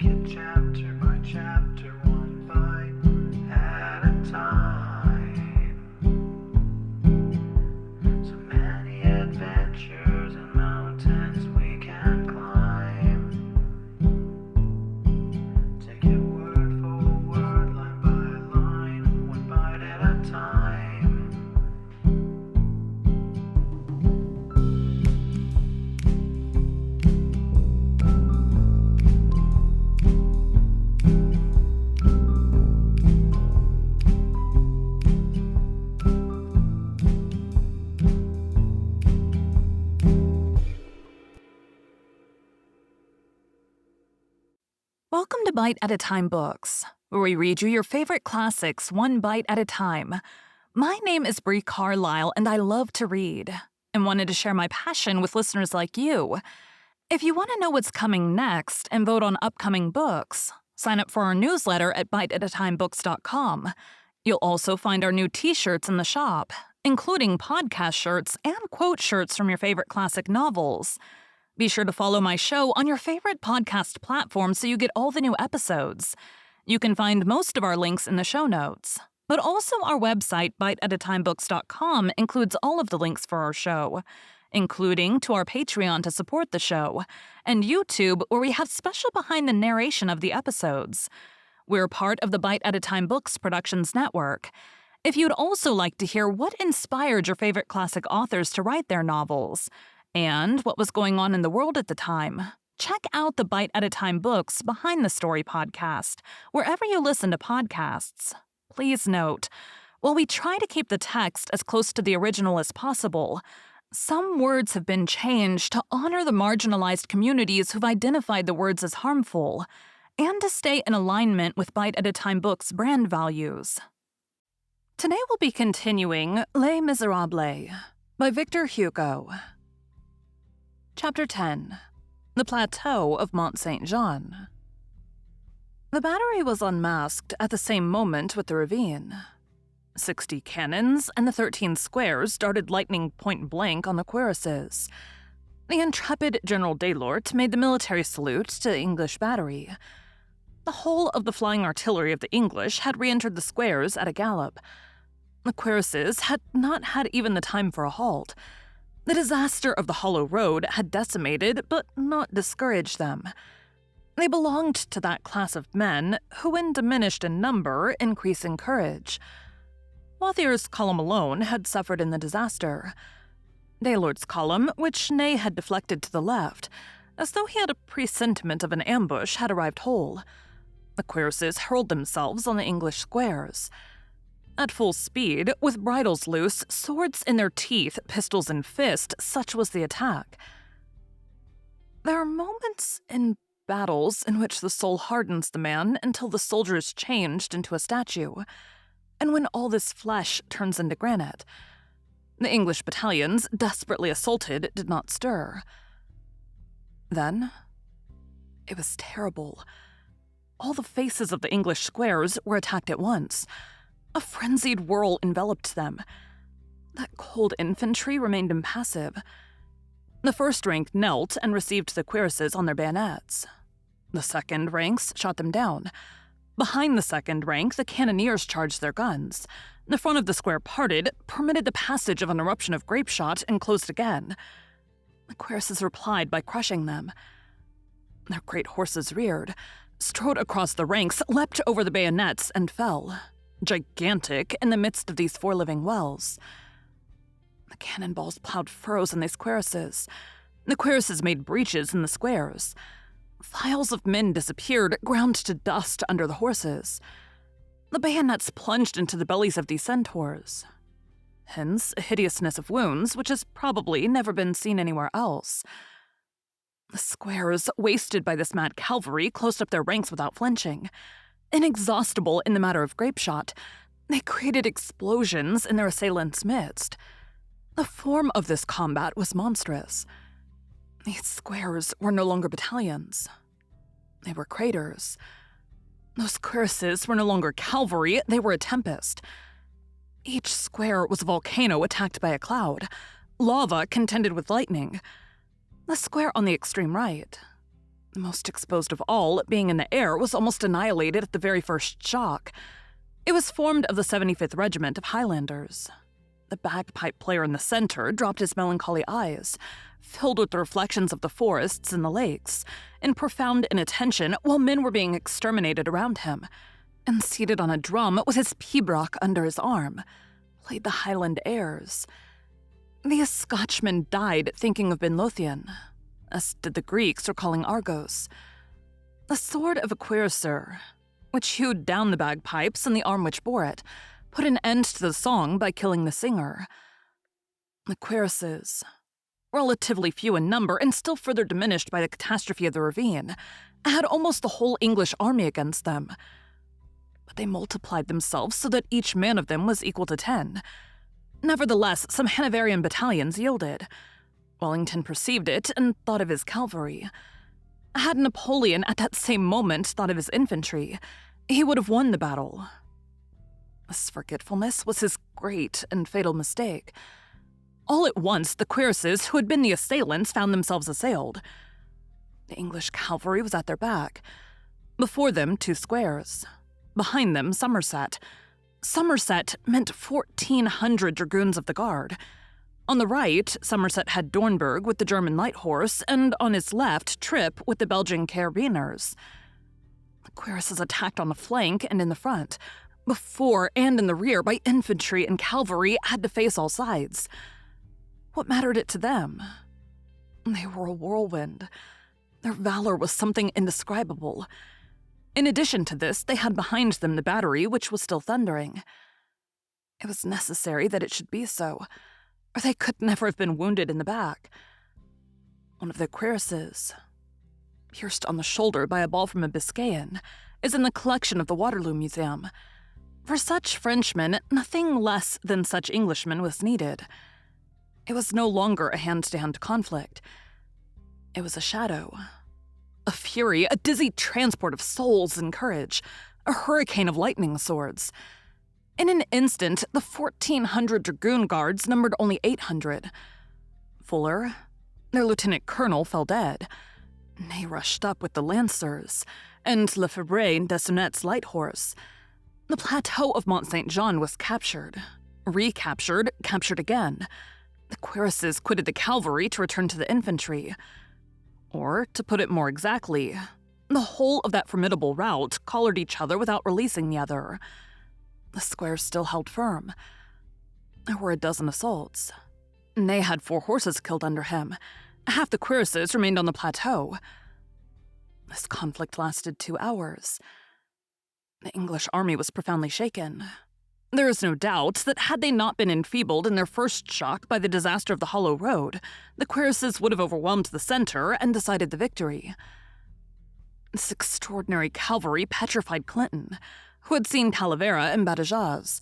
it chapter by chapter, one bite at a time. So many adventures and mountains we can climb. Take it word for word, line by line, one bite at a time. Welcome to Bite at a Time Books, where we read you your favorite classics one bite at a time. My name is Bree Carlile, and I love to read, and wanted to share my passion with listeners like you. If you want to know what's coming next and vote on upcoming books, sign up for our newsletter at biteatatimebooks.com. You'll also find our new t-shirts in the shop, including podcast shirts and quote shirts from your favorite classic novels. Be sure to follow my show on your favorite podcast platform so you get all the new episodes. You can find most of our links in the show notes, but also our website, biteatatimebooks.com, includes all of the links for our show, including to our Patreon to support the show, and YouTube, where we have special behind the narration of the episodes. We're part of the Bite at a Time Books Productions Network. If you'd also like to hear what inspired your favorite classic authors to write their novels, and what was going on in the world at the time, check out the Bite at a Time Books Behind the Story podcast, wherever you listen to podcasts. Please note, while we try to keep the text as close to the original as possible, some words have been changed to honor the marginalized communities who've identified the words as harmful, and to stay in alignment with Bite at a Time Books' brand values. Today we'll be continuing Les Miserables by Victor Hugo. Chapter 10. The Plateau of Mont Saint-Jean. The battery was unmasked at the same moment with the ravine. 60 cannons and the 13 squares darted lightning point-blank on the cuirasses. The intrepid General Delort made the military salute to the English battery. The whole of the flying artillery of the English had re-entered the squares at a gallop. The cuirasses had not had even the time for a halt. The disaster of the Hollow Road had decimated but not discouraged them. They belonged to that class of men who, when diminished in number, increase in courage. Wathier's column alone had suffered in the disaster. Delort's column, which Ney had deflected to the left, as though he had a presentiment of an ambush, had arrived whole. The cuirasses hurled themselves on the English squares. At full speed, with bridles loose, swords in their teeth, pistols in fist, such was the attack. There are moments in battles in which the soul hardens the man until the soldier is changed into a statue, and when all this flesh turns into granite. The English battalions, desperately assaulted, did not stir. Then, it was terrible. All the faces of the English squares were attacked at once. A frenzied whirl enveloped them. That cold infantry remained impassive. The first rank knelt and received the cuirasses on their bayonets. The second ranks shot them down. Behind the second rank, the cannoneers charged their guns. The front of the square parted, permitted the passage of an eruption of grape shot, and closed again. The cuirasses replied by crushing them. Their great horses reared, strode across the ranks, leapt over the bayonets, and fell, gigantic in the midst of these four living wells. The cannonballs plowed furrows in these cuirasses. The cuirasses made breaches in the squares. Files of men disappeared, ground to dust under the horses. The bayonets plunged into the bellies of these centaurs. Hence, a hideousness of wounds which has probably never been seen anywhere else. The squares, wasted by this mad cavalry, closed up their ranks without flinching. Inexhaustible in the matter of grape shot, they created explosions in their assailants' midst. The form of this combat was monstrous. These squares were no longer battalions. They were craters. Those cuirasses were no longer cavalry, they were a tempest. Each square was a volcano attacked by a cloud. Lava contended with lightning. The square on the extreme right, The most exposed of all, being in the air, was almost annihilated at the very first shock. It was formed of the 75th Regiment of Highlanders. The bagpipe player in the center dropped his melancholy eyes, filled with the reflections of the forests and the lakes, in profound inattention while men were being exterminated around him, and seated on a drum with his pibroch under his arm, played the Highland airs. The Scotchmen died thinking of Ben Lothian, as did the Greeks recalling Argos. The sword of a cuirassier, which hewed down the bagpipes and the arm which bore it, put an end to the song by killing the singer. The cuirasses, relatively few in number and still further diminished by the catastrophe of the ravine, had almost the whole English army against them. But they multiplied themselves so that each man of them was equal to 10. Nevertheless, some Hanoverian battalions yielded. Wellington perceived it and thought of his cavalry. Had Napoleon at that same moment thought of his infantry, he would have won the battle. This forgetfulness was his great and fatal mistake. All at once, the cuirasses who had been the assailants found themselves assailed. The English cavalry was at their back. Before them, 2 squares. Behind them, Somerset. Somerset meant 1,400 dragoons of the Guard. On the right, Somerset had Dornberg with the German light horse, and on his left, Trippe with the Belgian carabiners. The cuirasses attacked on the flank and in the front. Before and in the rear by infantry and cavalry had to face all sides. What mattered it to them? They were a whirlwind. Their valor was something indescribable. In addition to this, they had behind them the battery, which was still thundering. It was necessary that it should be so, or they could never have been wounded in the back. One of their cuirasses, pierced on the shoulder by a ball from a Biscayan, is in the collection of the Waterloo Museum. For such Frenchmen, nothing less than such Englishmen was needed. It was no longer a hand-to-hand conflict. It was a shadow, a fury, a dizzy transport of souls and courage, a hurricane of lightning swords. In an instant, the 1,400 dragoon guards numbered only 800. Fuller, their lieutenant colonel, fell dead. Ney rushed up with the lancers, and Lefebvre Desonnet's light horse. The plateau of Mont-Saint-Jean was captured, recaptured, captured again. The cuirasses quitted the cavalry to return to the infantry. Or, to put it more exactly, the whole of that formidable rout collared each other without releasing the other. The squares still held firm. There were a dozen assaults. Ney had 4 horses killed under him. Half the cuirasses remained on the plateau. This conflict lasted 2 hours. The English army was profoundly shaken. There is no doubt that had they not been enfeebled in their first shock by the disaster of the Hollow Road, the cuirasses would have overwhelmed the center and decided the victory. This extraordinary cavalry petrified Clinton, who had seen Talavera and Badajoz.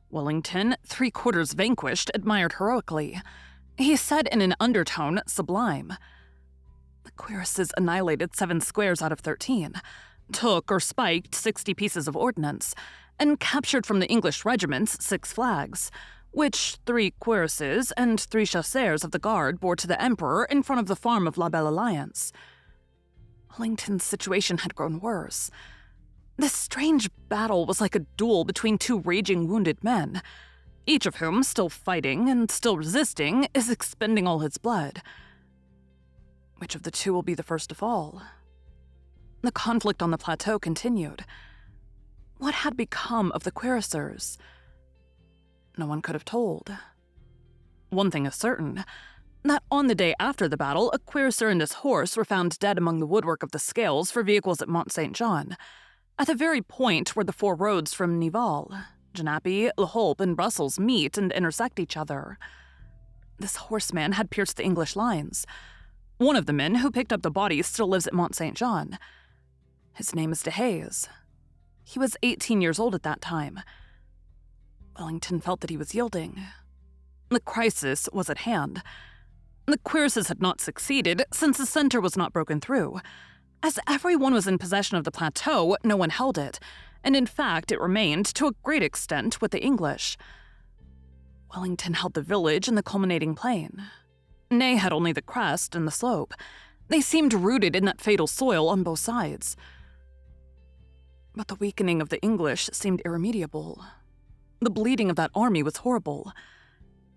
Wellington, 3/4 vanquished, admired heroically. He said in an undertone, sublime. The cuirasses annihilated 7 squares out of 13, took or spiked 60 pieces of ordnance, and captured from the English regiments 6 flags, which 3 cuirasses and 3 chasseurs of the Guard bore to the Emperor in front of the farm of La Belle Alliance. Wellington's situation had grown worse. This strange battle was like a duel between 2 raging wounded men, each of whom, still fighting and still resisting, is expending all his blood. Which of the 2 will be the first to fall? The conflict on the plateau continued. What had become of the cuirassiers? No one could have told. One thing is certain, that on the day after the battle, a cuirassier and his horse were found dead among the woodwork of the scales for vehicles at Mont-Saint-Jean, at the very point where the 4 roads from Nivelles, Genappe, La Hulpe, and Brussels meet and intersect each other. This horseman had pierced the English lines. One of the men who picked up the body still lives at Mont-Saint-Jean. His name is De Hayes. He was 18 years old at that time. Wellington felt that he was yielding. The crisis was at hand. The cuirasses had not succeeded, since the center was not broken through. As everyone was in possession of the plateau, no one held it, and in fact it remained, to a great extent, with the English. Wellington held the village and the culminating plain. Ney had only the crest and the slope. They seemed rooted in that fatal soil on both sides. But the weakening of the English seemed irremediable. The bleeding of that army was horrible.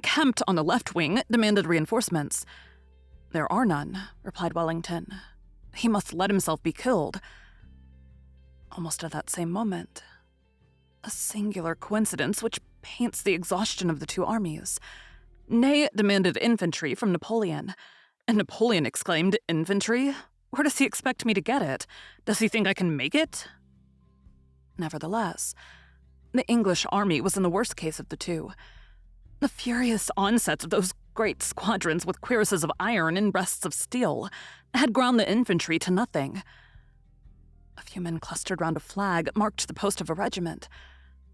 Kempt on the left wing demanded reinforcements. "There are none," replied Wellington. "He must let himself be killed." Almost at that same moment, a singular coincidence which paints the exhaustion of the two armies. Ney demanded infantry from Napoleon, and Napoleon exclaimed, "Infantry? Where does he expect me to get it? Does he think I can make it?" Nevertheless, the English army was in the worst case of the two. The furious onsets of those great squadrons with cuirasses of iron and breasts of steel had ground the infantry to nothing. A few men clustered round a flag marked the post of a regiment.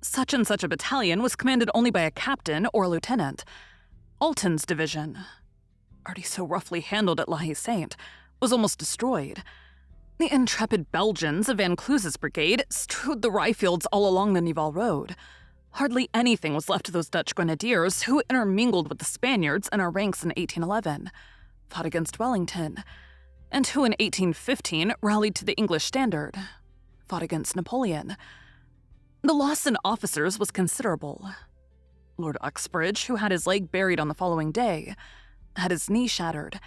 Such and such a battalion was commanded only by a captain or a lieutenant. Alten's division, already so roughly handled at La Haye Sainte, was almost destroyed. The intrepid Belgians of Van Kluze's brigade strewed the rye fields all along the Nivelles road. Hardly anything was left of those Dutch grenadiers who intermingled with the Spaniards in our ranks in 1811, fought against Wellington, and who in 1815 rallied to the English standard, fought against Napoleon. The loss in officers was considerable. Lord Uxbridge, who had his leg buried on the following day, had his knee shattered.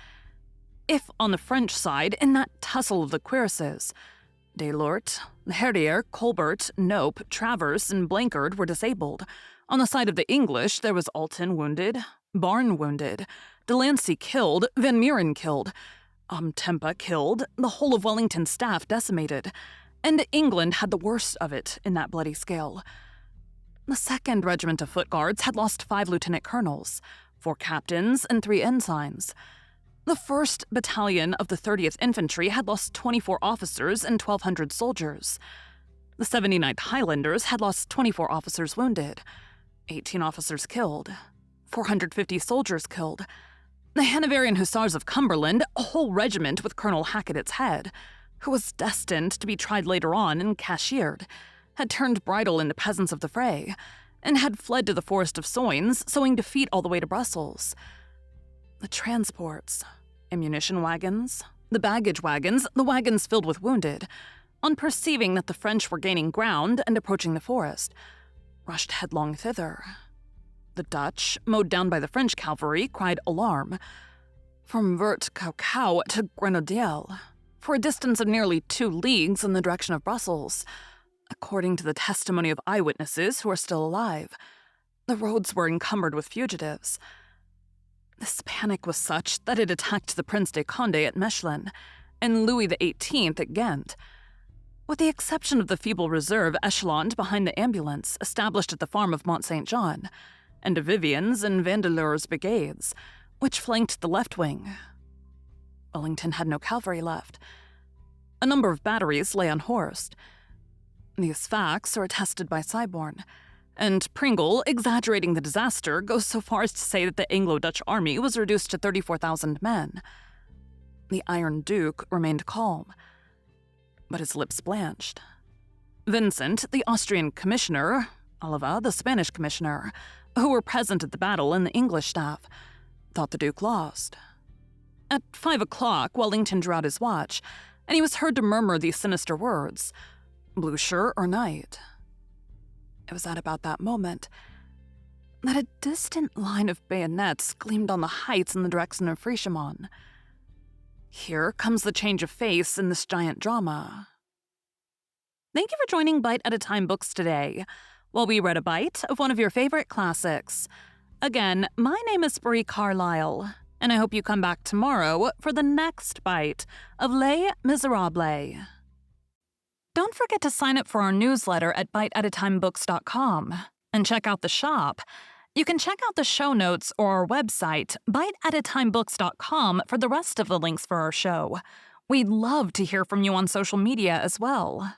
If on the French side, in that tussle of the cuirasses, Delort, Herrier, Colbert, Nope, Travers, and Blancard were disabled, on the side of the English there was Alten wounded, Barne wounded, Delancey killed, Van Meeren killed, Tempa killed, the whole of Wellington's staff decimated, and England had the worst of it in that bloody scale. The 2nd Regiment of Foot Guards had lost 5 lieutenant colonels, 4 captains, and 3 ensigns. The 1st Battalion of the 30th Infantry had lost 24 officers and 1,200 soldiers. The 79th Highlanders had lost 24 officers wounded, 18 officers killed, 450 soldiers killed. The Hanoverian Hussars of Cumberland, a whole regiment with Colonel Hack at its head, who was destined to be tried later on and cashiered, had turned bridle into peasants of the fray, and had fled to the forest of Soignes, sowing defeat all the way to Brussels. The transports, ammunition wagons, the baggage wagons, the wagons filled with wounded, on perceiving that the French were gaining ground and approaching the forest, rushed headlong thither. The Dutch, mowed down by the French cavalry, cried alarm. From Vert Caucau to Grenadier, for a distance of nearly 2 leagues in the direction of Brussels. According to the testimony of eyewitnesses who are still alive, the roads were encumbered with fugitives. This panic was such that it attacked the Prince de Condé at Mechlin and Louis XVIII at Ghent. With the exception of the feeble reserve echeloned behind the ambulance established at the farm of Mont Saint Jean, and de Vivien's and Vandeleur's brigades, which flanked the left wing, Wellington had no cavalry left. A number of batteries lay unhorsed. These facts are attested by Siborne, and Pringle, exaggerating the disaster, goes so far as to say that the Anglo-Dutch army was reduced to 34,000 men. The Iron Duke remained calm, but his lips blanched. Vincent, the Austrian commissioner, Oliva, the Spanish commissioner, who were present at the battle in the English staff, thought the Duke lost. At 5 o'clock, Wellington drew out his watch, and he was heard to murmur these sinister words, "Blucher or night?" It was at about that moment that a distant line of bayonets gleamed on the heights in the direction of Frischemont. Here comes the change of face in this giant drama. Thank you for joining Bite at a Time Books today, while we read a bite of one of your favorite classics. Again, my name is Bree Carlile, and I hope you come back tomorrow for the next bite of Les Miserables. Don't forget to sign up for our newsletter at biteatatimebooks.com and check out the shop. You can check out the show notes or our website, biteatatimebooks.com, for the rest of the links for our show. We'd love to hear from you on social media as well.